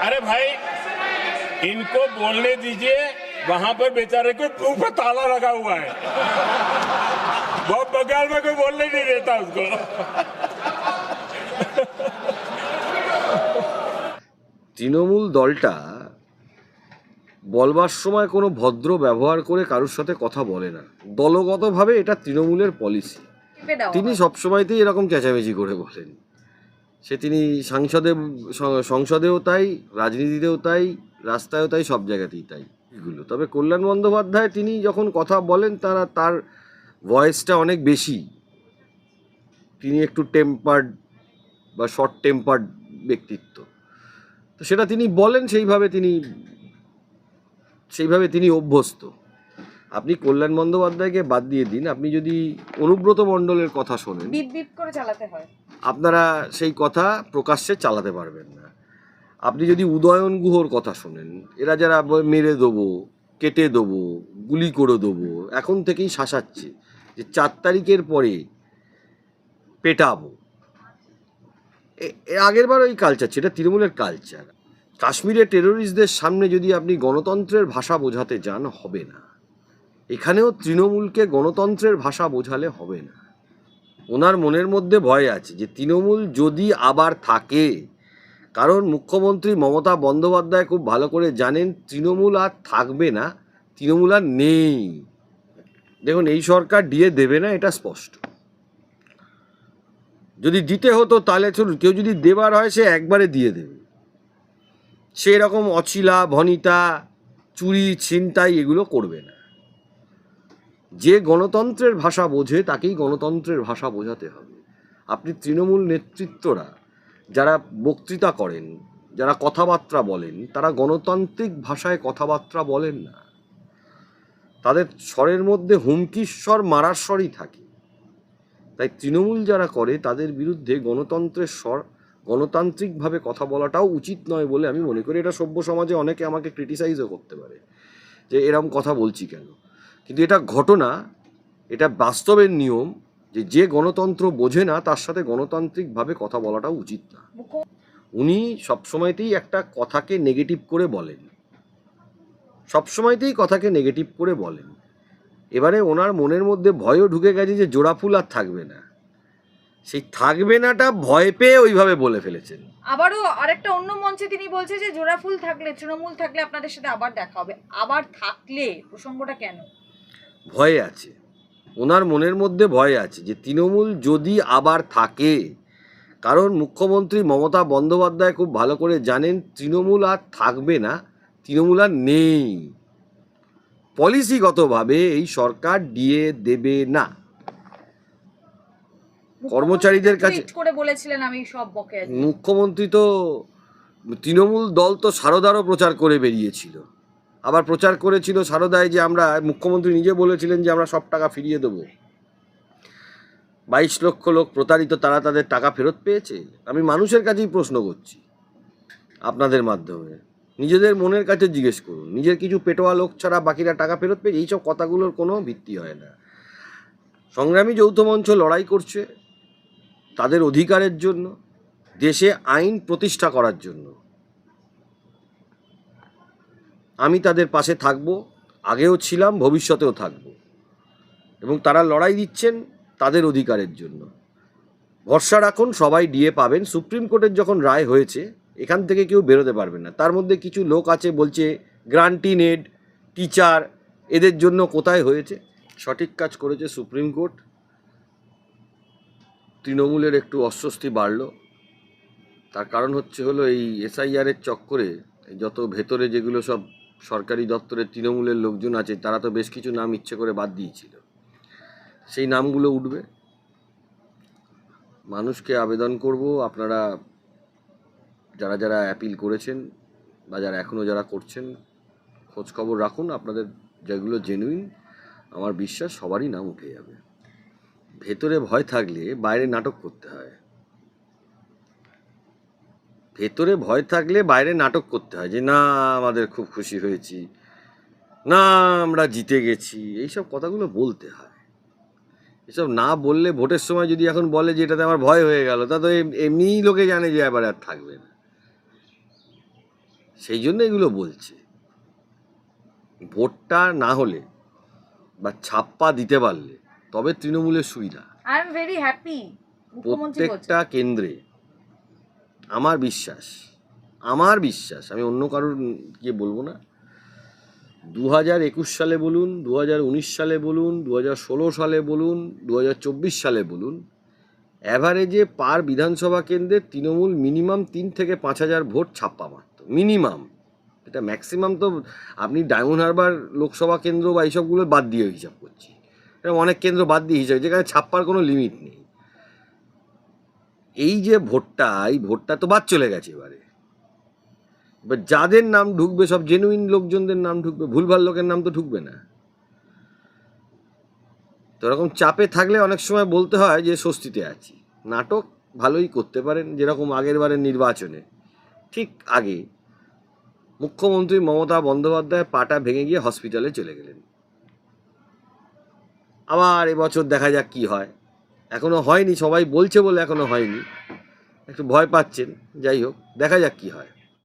अरे भाई इनको बोलने दीजिए, वहां पर बेचारे को मुंह पे ताला लगा हुआ है, वो बगल में कोई बोलने नहीं देता उसको। তৃণমূল দলটা বলবার সময় কোনো ভদ্র ব্যবহার করে কারোর সাথে কথা বলে না। দলগতভাবে এটা তৃণমূলের পলিসি। তিনি সবসময়তেই এরকম চেঁচামেচি করে বলেন। তিনি সংসদেও তাই, রাজনীতিতেও তাই, রাস্তায়ও তাই, সব জায়গাতেই তাই এগুলো। তবে কল্যাণ বন্দ্যোপাধ্যায় তিনি যখন কথা বলেন তার ভয়েসটা অনেক বেশি। তিনি একটু টেম্পার্ড বা শর্ট টেম্পার্ড ব্যক্তিত্ব, তো সেটা তিনি বলেন, সেইভাবে তিনি অভ্যস্ত। আপনি কল্যাণ বন্দ্যোপাধ্যায়কে বাদ দিয়ে দিন, আপনি যদি অনুব্রত মণ্ডলের কথা শোনেন, বিপ বিপ করে চালাতে হয়, আপনারা সেই কথা প্রকাশ্যে চালাতে পারবেন না। আপনি যদি উদয়ন গুহর কথা শোনেন, এরা যারা মেরে দেবো, কেটে দেবো, গুলি করে দেবো, এখন থেকেই শাসাচ্ছে যে 4 তারিখের পরে পেটাবো। আগের বার ওই কালচার, সেটা তৃণমূলের কালচার। কাশ্মীরে টেরোরিস্টদের সামনে যদি আপনি গণতন্ত্রের ভাষা বোঝাতে যান, হবে না। এখানেও তৃণমূলকে গণতন্ত্রের ভাষা বোঝালে হবে না। ওনার মনের মধ্যে ভয় আছে যে তৃণমূল যদি আবার থাকে, কারণ মুখ্যমন্ত্রী মমতা বন্দ্যোপাধ্যায় খুব ভালো করে জানেন তৃণমূল আর থাকবে না, তৃণমূল আর নেই। দেখুন, এই সরকার দিয়ে দেবে না, এটা স্পষ্ট। যদি দিতে হতো তাহলে কেউ যদি দেবার হয় সে একবারে দিয়ে দেবে। সে এরকম অছিলা ভনিতা, চুরি ছিনতাই এগুলো করবে না। যে গণতন্ত্রের ভাষা বোঝে তাকেই গণতন্ত্রের ভাষা বোঝাতে হবে। আপনি তৃণমূল নেতৃত্বরা যারা বক্তৃতা করেন, যারা কথাবার্তা বলেন, তারা গণতান্ত্রিক ভাষায় কথাবার্তা বলেন না। তাদের স্বরের মধ্যে হুমকির স্বর, মারার স্বরই থাকে। তাই তৃণমূল যারা করে তাদের বিরুদ্ধে গণতন্ত্রের স্বর, গণতান্ত্রিকভাবে কথা বলাটাও উচিত নয় বলে আমি মনে করি। এটা সভ্য সমাজে অনেকে আমাকে ক্রিটিসাইজও করতে পারে যে এরকম কথা বলছি কেন, কিন্তু এটা ঘটনা, এটা বাস্তবের নিয়ম যে গণতন্ত্র বোঝে না তার সাথে গণতান্ত্রিকভাবে কথা বলাটাও উচিত না। উনি সবসময়তেই একটা কথাকে নেগেটিভ করে বলেন, সবসময়তেই কথাকে নেগেটিভ করে বলেন। এবারে ওনার মনের মধ্যে ভয়ও ঢুকে গেছে যে জোড়াফুল আর থাকবে না। সেই থাকবে নাটা ভয় পেয়ে ওইভাবে বলে ফেলেছেন। আবারও আরেকটা অন্য মঞ্চে তিনি বলছে যে জোড়াফুল থাকলে, তৃণমূল থাকলে আপনাদের সাথে আবার দেখা হবে। আবার থাকলে প্রসঙ্গটা কেন? ভয়ে আছে, ওনার মনের মধ্যে ভয় আছে যে তৃণমূল যদি আবার থাকে, কারণ মুখ্যমন্ত্রী মমতা বন্দ্যোপাধ্যায় খুব ভালো করে জানেন তৃণমূল আর থাকবে না, তৃণমূল আর নেই। পলিসিগতভাবে এই সরকার দিয়ে দেবে না। কর্মচারীদের কাছে করে বলেছিলেন আমি সব বকেয়া। মুখ্যমন্ত্রী তো, তৃণমূল দল তো সারদারও প্রচার করে বেরিয়েছিল, আবার প্রচার করেছিল সারদায় যে আমরা, মুখ্যমন্ত্রী নিজে বলেছিলেন যে আমরা সব টাকা ফিরিয়ে দেবো। 22 লক্ষ লোক প্রতারিত, তারা তাদের টাকা ফেরত পেয়েছে? আমি মানুষের কাছেই প্রশ্ন করছি আপনাদের মাধ্যমে, নিজেদের মনের কাছে জিজ্ঞেস করুন। নিজের কিছু পেটোয়া লোক ছাড়া বাকিরা টাকা ফেরত পেয়েছে? এইসব কথাগুলোর কোনো ভিত্তি হয় না। সংগ্রামী যৌথ মঞ্চ লড়াই করছে তাদের অধিকারের জন্য, দেশে আইন প্রতিষ্ঠা করার জন্য। আমি তাদের পাশে থাকব, আগেও ছিলাম, ভবিষ্যতেও থাকব। এবং তারা লড়াই দিচ্ছেন তাদের অধিকারের জন্য। ভরসা রাখুন, সবাই ডিএ পাবেন। সুপ্রিম কোর্টের যখন রায় হয়েছে, এখান থেকে কেউ বেরোতে পারবেন না। তার মধ্যে কিছু লোক আছে বলছে গ্রান্টি নেড, টিচার, এদের জন্য কোথায় হয়েছে? সঠিক কাজ করেছে সুপ্রিম কোর্ট। তৃণমূলের একটু অস্বস্তি বাড়ল, তার কারণ হলো এই এসআইআরের চক্করে যত ভেতরে যেগুলো সব সরকারি দপ্তরের তৃণমূলের লোকজন আছে, তারা তো বেশ কিছু নাম ইচ্ছে করে বাদ দিয়েছিল। সেই নামগুলো উঠবে। মানুষকে আবেদন করব, আপনারা যারা যারা অ্যাপিল করেছেন বা যারা এখনও যারা করছেন, খোঁজ খবর রাখুন। আপনাদের যেগুলো জেনুইন, আমার বিশ্বাস সবারই নাম উঠে যাবে। ভেতরে ভয় থাকলে বাইরে নাটক করতে হয়, ভেতরে ভয় থাকলে বাইরে নাটক করতে হয় যে না আমাদের খুব খুশি হয়েছি, না আমরা জিতে গেছি, এইসব কথাগুলো বলতে হয়। এসব না বললে, ভোটের সময় যদি এখন বলে যে এটাতে আমার ভয় হয়ে গেল, তা তো এমনিই লোকে জানে যে এবার আর থাকবে না। সেই জন্য এগুলো বলছে। ভোটটা না হলে বা ছাপ্পা দিতে পারলে তবে তৃণমূলের সুবিধা। আই এম ভেরি হ্যাপি মুখ্যমন্ত্রী বলছেন। প্রত্যেকটা কেন্দ্রে আমার বিশ্বাস, আমি অন্য কারোর গিয়ে বলবো না, 2021 সালে বলুন, 2019 সালে বলুন, 2016 সালে বলুন, 2024 সালে বলুন, অ্যাভারেজে পার বিধানসভা কেন্দ্রে তৃণমূল মিনিমাম 3 থেকে 5,000 ভোট ছাপ্পা মারত, মিনিমাম। এটা ম্যাক্সিমাম তো আপনি ডায়মন্ড হারবার লোকসভা কেন্দ্র বা এইসবগুলো বাদ দিয়ে হিসাব করছি, এরকম অনেক কেন্দ্র বাদ দিয়ে হিসাব, যেখানে ছাপ্পার কোনো লিমিট নেই। এই যে ভোটটা, এই ভোটটা তো বাদ চলে গেছে। এবার যাদের নাম ঢুকবে সব জেনুইন লোকজনদের নাম ঢুকবে, ভুলভাল লোকের নাম তো ঢুকবে না। তো এরকম চাপে থাকলে অনেক সময় বলতে হয় যে স্বস্তিতে আছি। নাটক ভালোই করতে পারেন, যেরকম আগের বারের নির্বাচনে ঠিক আগে মুখ্যমন্ত্রী মমতা বন্দ্যোপাধ্যায় পাটা ভেঙে গিয়ে হসপিটালে চলে গেলেন। আবার এবছর দেখা যাক কি হয়। এখনো হয়নি, সবাই বলছে বলে এখনো হয়নি, একটু ভয় পাচ্ছেন। যাই হোক, দেখা যাক কি হয়।